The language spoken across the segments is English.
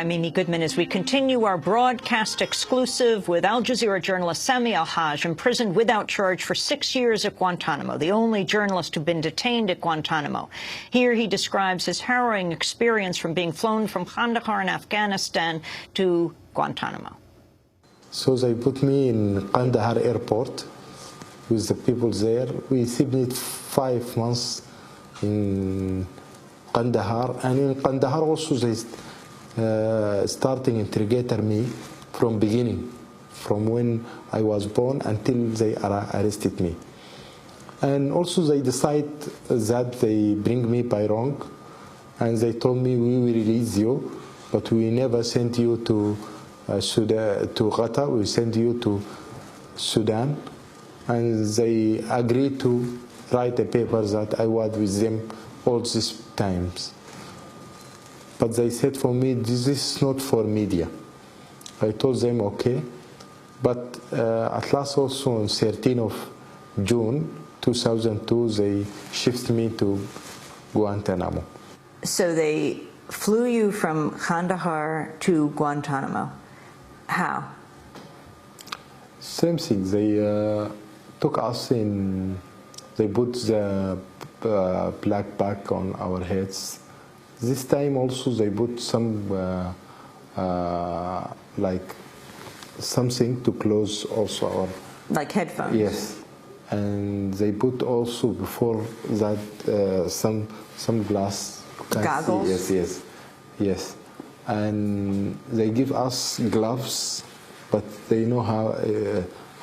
I'm Amy Goodman as we continue our broadcast exclusive with Al Jazeera journalist Sami Al-Hajj, imprisoned without charge for 6 years at Guantánamo, the only journalist who'd been detained at Guantánamo. Here he describes his harrowing experience from being flown from Kandahar in Afghanistan to Guantánamo. So they put me in Kandahar airport with the people there. We spent 5 months in Kandahar, and in Kandahar also they starting interrogator me from beginning, from when I was born until they arrested me. And also they decide that they bring me by wrong, and they told me we will release you, but we never send you to Sudan, to Qatar, we send you to Sudan. And they agreed to write a paper that I was with them all these times. But they said for me, this is not for media. I told them, okay. But at last also on 13th of June 2002, they shifted me to Guantánamo. So they flew you from Kandahar to Guantánamo. How? Same thing. They took us in, they put the black bag on our heads. This time also they put some like something to close also our... Like headphones? Yes. And they put also before that some glass. Goggles? Yes, yes, yes. And they give us gloves, but they know how,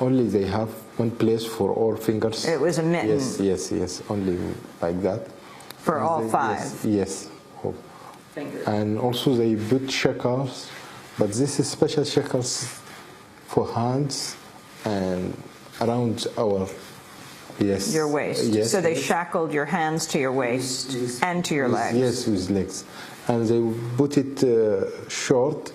only they have one place for all fingers. It was a mitten? Yes, yes, yes, only like that. For and all they, 5? Yes, yes. Fingers. And also they put shackles, but this is special shackles for hands and around our, yes. Your waist. Yes. So they shackled your hands to your waist and to your legs. Yes, with legs. And they put it short.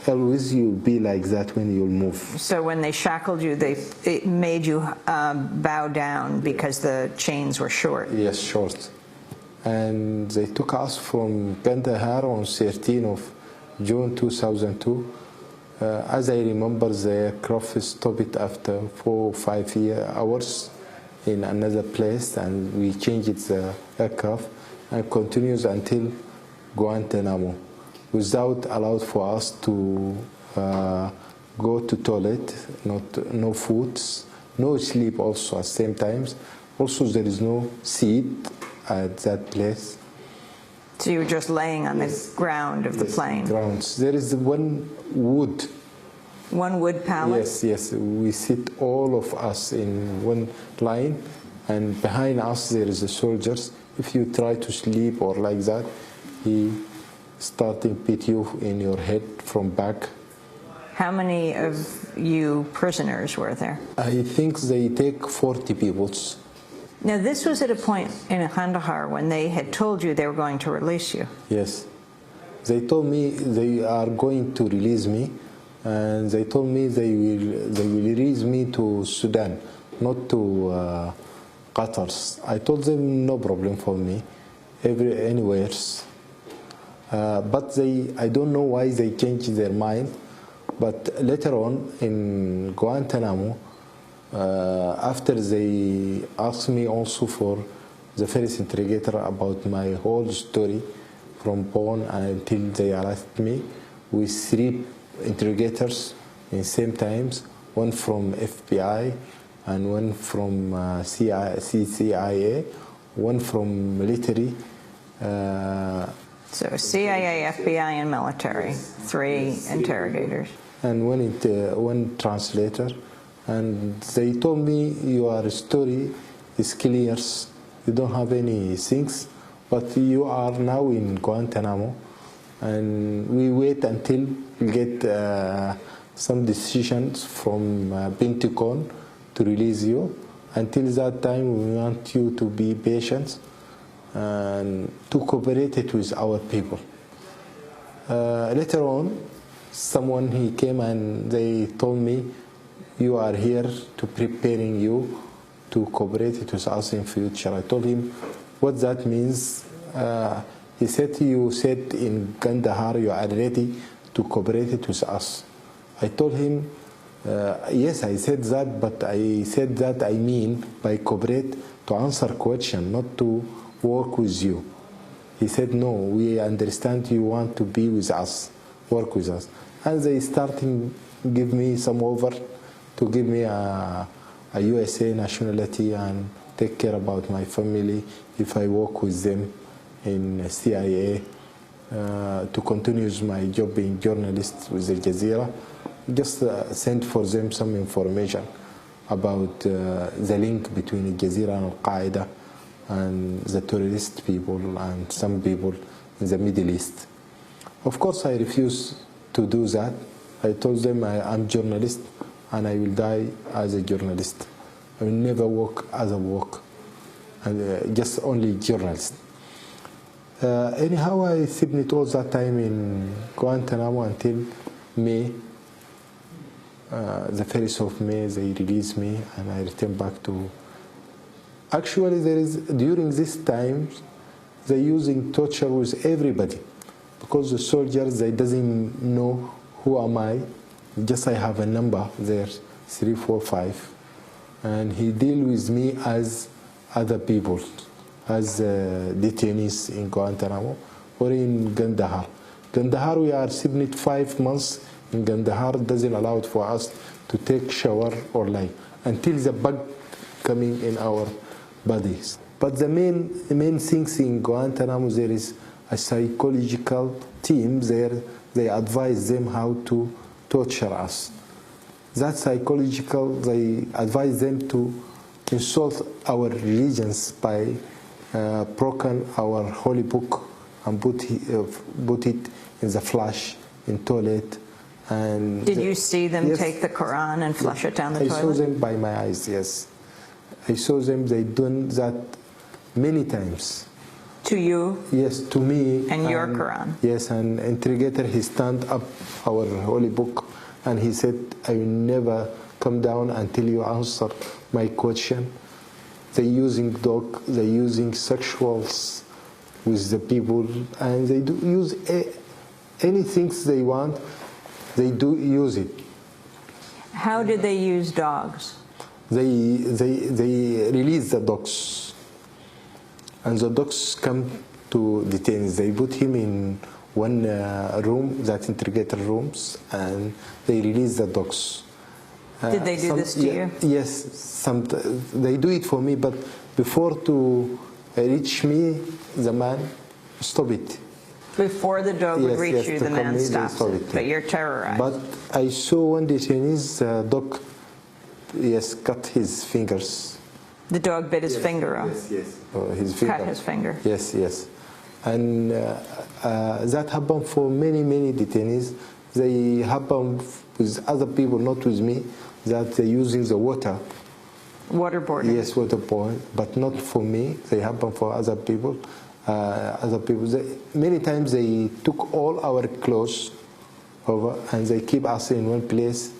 Always you be like that when you move. So when they shackled you, it made you bow down because the chains were short. Yes, short. And they took us from Kandahar on 13th of June 2002. As I remember, the aircraft stopped after 4 or 5 hours in another place, and we changed the aircraft and continues until Guantánamo, without allowed for us to go to toilet, no foods, no sleep also at the same times. Also there is no seat at that place. So you were just laying on the ground of the plane? Grounds. There is one wood. One wood pallet? Yes, yes. We sit all of us in one line, and behind us there is the soldiers. If you try to sleep or like that, he starting beat you in your head from back. How many of you prisoners were there? I think they take 40 people. Now this was at a point in Kandahar when they had told you they were going to release you. Yes. They told me they are going to release me, and they told me they will release me to Sudan, not to Qatar. I told them no problem for me, anywhere. But I don't know why they changed their mind. But later on in Guantánamo, after they asked me also for the first interrogator about my whole story from born until they arrested me, with 3 interrogators in same times, one from FBI and one from CIA, one from military. So CIA, FBI, and military, 3 interrogators. And one translator. And they told me, your story is clear, you don't have any things, but you are now in Guantánamo, and we wait until we get some decisions from Pentagon to release you. Until that time, we want you to be patient and to cooperate it with our people. Later on, someone he came and they told me, you are here to preparing you to cooperate with us in future. I told him what that means. He said, you said in Kandahar you are ready to cooperate it with us. I told him, yes, I said that, but I said that I mean by cooperate to answer question, not to work with you. He said, no, we understand you want to be with us, work with us. And they starting give me some offer to give me a USA nationality and take care about my family if I work with them in CIA, to continue my job being journalist with the Jazeera. Just send for them some information about the link between Jazeera and al-Qaeda and the terrorist people and some people in the Middle East. Of course, I refused to do that. I told them I'm journalist and I will die as a journalist. I will never work as a work, and just only journalist. Anyhow, I submit all that time in Guantánamo until May. The 1st of May, they release me and I return back to. Actually, during this time, they're using torture with everybody, because the soldiers, they doesn't know who am I. Just I have a number there, 345, and he deal with me as other people, as detainees in Guantánamo or in Kandahar. Kandahar, we are 75 months in Kandahar. Doesn't allow it for us to take shower or lie until the bug coming in our bodies. But the main things in Guantánamo, there is a psychological team there. They advise them how to torture us. That psychological, they advise them to insult our religions by broken our holy book and put it in the flush in toilet. And did you see them yes, take the Quran and flush it down the toilet? I saw them by my eyes, yes. I saw them, they done that many times. To you? Yes, to me. And your Quran? Yes, and interrogator, he stand up our holy book and he said, I will never come down until you answer my question. They're using dog, they're using sexuals with the people, and they do use anything they want, they do use it. How did they use dogs? They release the dogs, and the dogs come to detainees. They put him in one room, that interrogator rooms, and they release the dogs. Did they do this to you? Yes, they do it for me, but before to reach me, the man stop it. Before the dog would reach you, the man stops it, but you're terrorized. But I saw one detainee's dog, yes, cut his fingers. The dog bit his finger off? Yes, yes. His finger. Cut his finger? Yes, yes. And that happened for many, many detainees. They happen with other people, not with me, that they're using the water. Waterboarding? Yes, waterboarding, but not for me. They happen for other people. Many times they took all our clothes over and they keep us in one place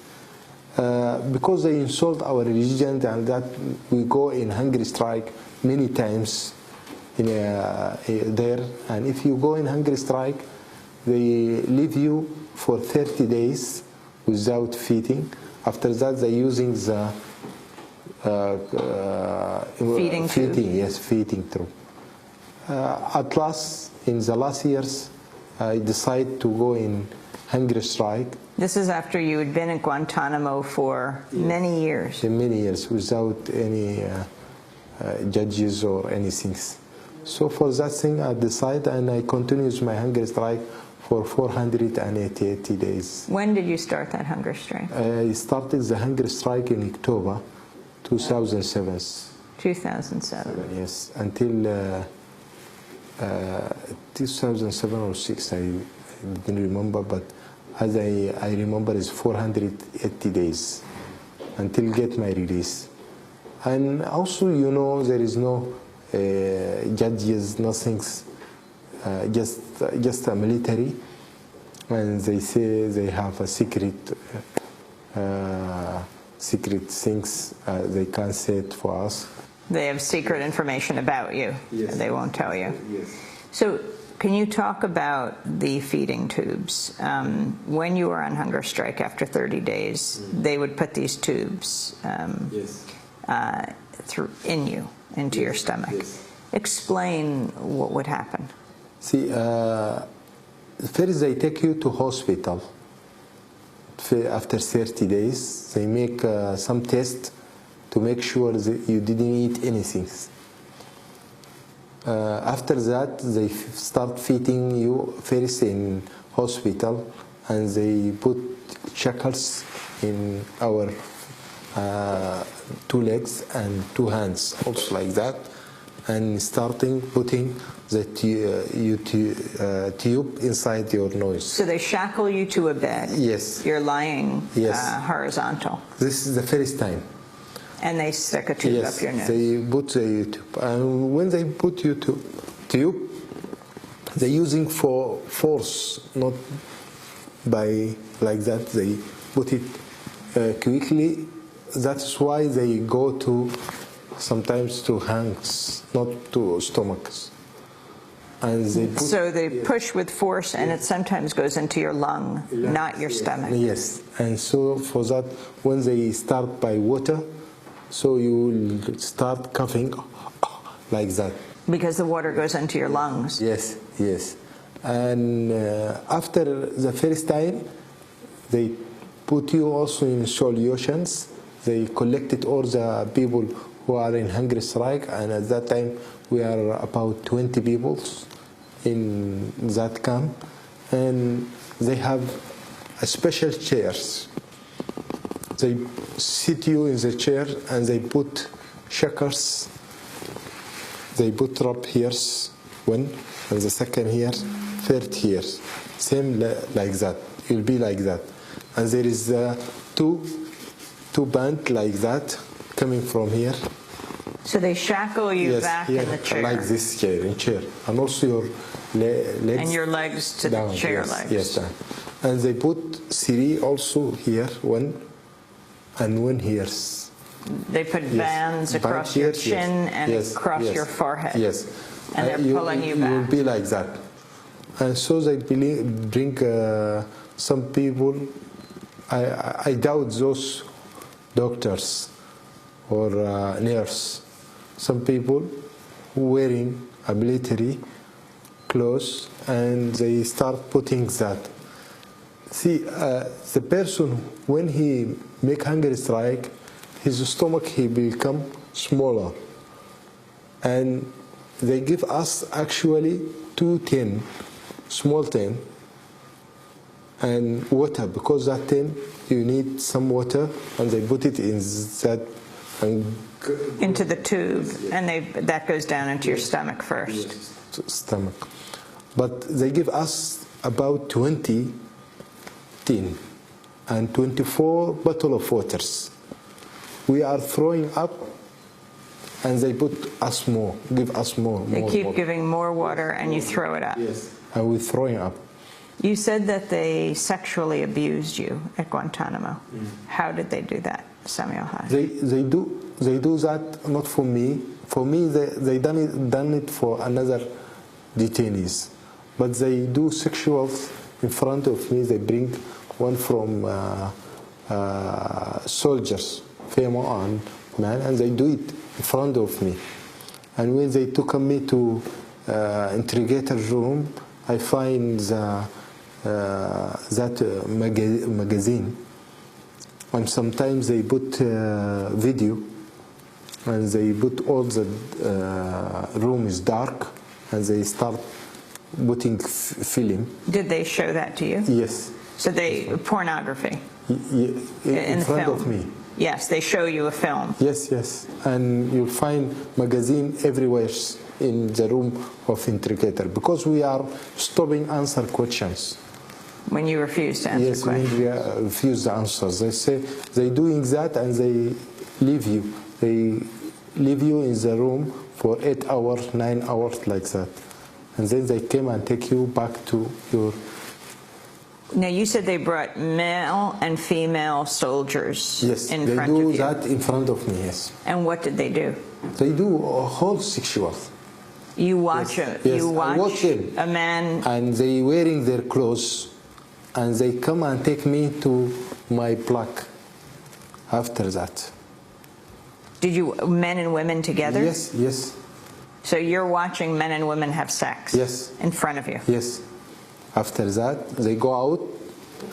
because they insult our religion, and that we go in hunger strike many times in there. And if you go in hunger strike, they leave you for 30 days without feeding. After that, they're using the feeding tube. Yes, feeding tube. At last, in the last years, I decided to go in hunger strike. This is after you had been in Guantánamo for many years. Many years, without any judges or anything. So for that thing, I decided, and I continued my hunger strike for 480 days. When did you start that hunger strike? I started the hunger strike in October 2007. 2007. Yes, until 2007 or 6, I didn't remember, but as I remember, it's 480 days until get my release. And also, you know, there is no judges, nothing's, just a military, and they say they have a secret things they can't say it for us. They have secret information about you. Yes. They won't tell you. Yes. So Can you talk about the feeding tubes? When you were on hunger strike after 30 days, they would put these tubes into your stomach. Yes. Explain what would happen. See, first they take you to hospital. After 30 days, they make some tests to make sure that you didn't eat anything. After that, they start feeding you first in hospital, and they put shackles in our 2 legs and 2 hands, also like that, and putting the tube inside your nose. So they shackle you to a bed. Yes. You're lying horizontal. This is the first time. And they stick a tube up your nose. They put the tube. And when they put you to tube, they're using for force, not by like that. They put it quickly. That's why they go to sometimes to hands, not to stomachs. And they push with force, and it sometimes goes into your lung, not your stomach. Yes, and so for that, when they start by water, so you will start coughing like that. Because the water goes into your lungs. Yes, yes. And after the first time, they put you also in solutions. They collected all the people who are in hunger strike, and at that time we are about 20 people in that camp, and they have a special chairs. They sit you in the chair, and they put shackles. They put rope here, one, and the second here, third here, same like that. It will be like that, and there is two bands like that coming from here. So they shackle you back here, in the chair. like this chair, and also your legs. And your legs to down, the chair legs. Yes, down. And they put 3 also here, 1, and 1 here. They put bands across your chin and across your forehead. Yes. And they're pulling you back. You will be like that. And so they bring some people. I doubt those doctors or nurse. Some people wearing a military clothes, and they start putting that. See, the person, when he make hunger strike, his stomach, he become smaller. And they give us actually 2 tin, small tin, and water, because that tin, you need some water, and they put it in that. Into the tube, and that goes down into your stomach first. Yes, stomach. But they give us about 20 tin and 24 bottle of waters. We are throwing up, and they put us more, give us more. They keep giving more water, and you throw it up. Yes, and we're throwing up. You said that they sexually abused you at Guantanamo. How did they do that, Sami Al-Hajj? They do that not for me. For me, they done it for another detainees. But they do sexual in front of me. They bring one from soldiers, female and man, and they do it in front of me. And when they took me to interrogator room, I find that magazine, and sometimes they put video, and they put all the room is dark, and they start putting film. Did they show that to you? Yes. So pornography? In front of me. Yes, they show you a film. Yes, yes. And you'll find magazine everywhere in the room of interrogator, because we are stopping answer questions. When you refuse to answer questions? Yes, when we refuse the answers. They say they're doing that, and they leave you. They leave you in the room for 8 hours, 9 hours, like that. And then they came and take you back to your... Now, you said they brought male and female soldiers in front of you. Yes, they do that in front of me, yes. And what did they do? They do a whole sexual. You watch Yes, him. yes, You I watch him. a man. And they wearing their clothes, and they come and take me to my plaque after that. Did you, men and women together? Yes, yes. So you're watching men and women have sex? Yes. In front of you? Yes. After that, they go out,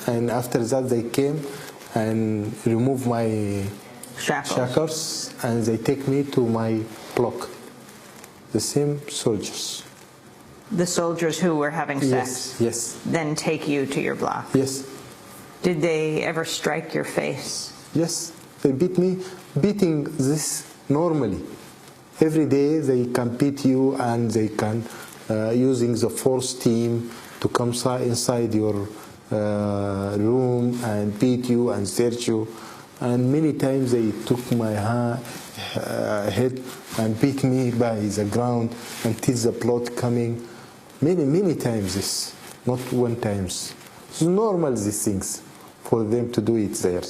and after that, they came and remove my shackles, and they take me to my block. The same soldiers. The soldiers who were having sex? Yes, yes. Then take you to your block? Yes. Did they ever strike your face? Yes. They beat me, beating this normally. Every day they can beat you, and they can, using the force team to come inside your room and beat you and search you. And many times they took my head and beat me by the ground until the blood coming. Many times this, not one times. It's normal, these things, for them to do it there.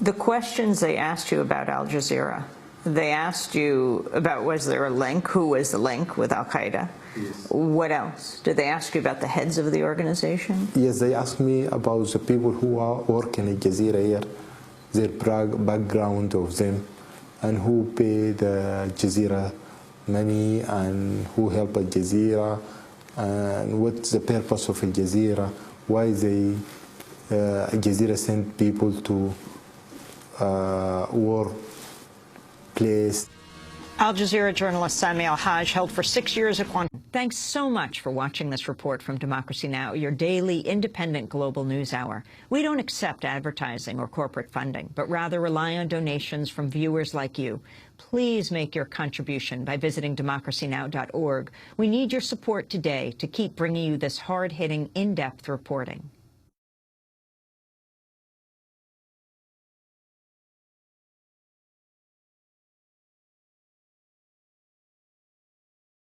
The questions they asked you about Al Jazeera, they asked you about, was there a link? Who was the link with al-Qaeda? Yes. What else? Did they ask you about the heads of the organization? Yes, they asked me about the people who are working in Jazeera here, their background of them, and who paid Jazeera money, and who helped Jazeera, and what's the purpose of Jazeera, why they Jazeera sent people to war place. Al Jazeera journalist Sami Al-Hajj held for 6 years at Guantánamo. Thanks so much for watching this report from Democracy Now!, your daily independent global news hour. We don't accept advertising or corporate funding, but rather rely on donations from viewers like you. Please make your contribution by visiting democracynow.org. We need your support today to keep bringing you this hard-hitting, in-depth reporting.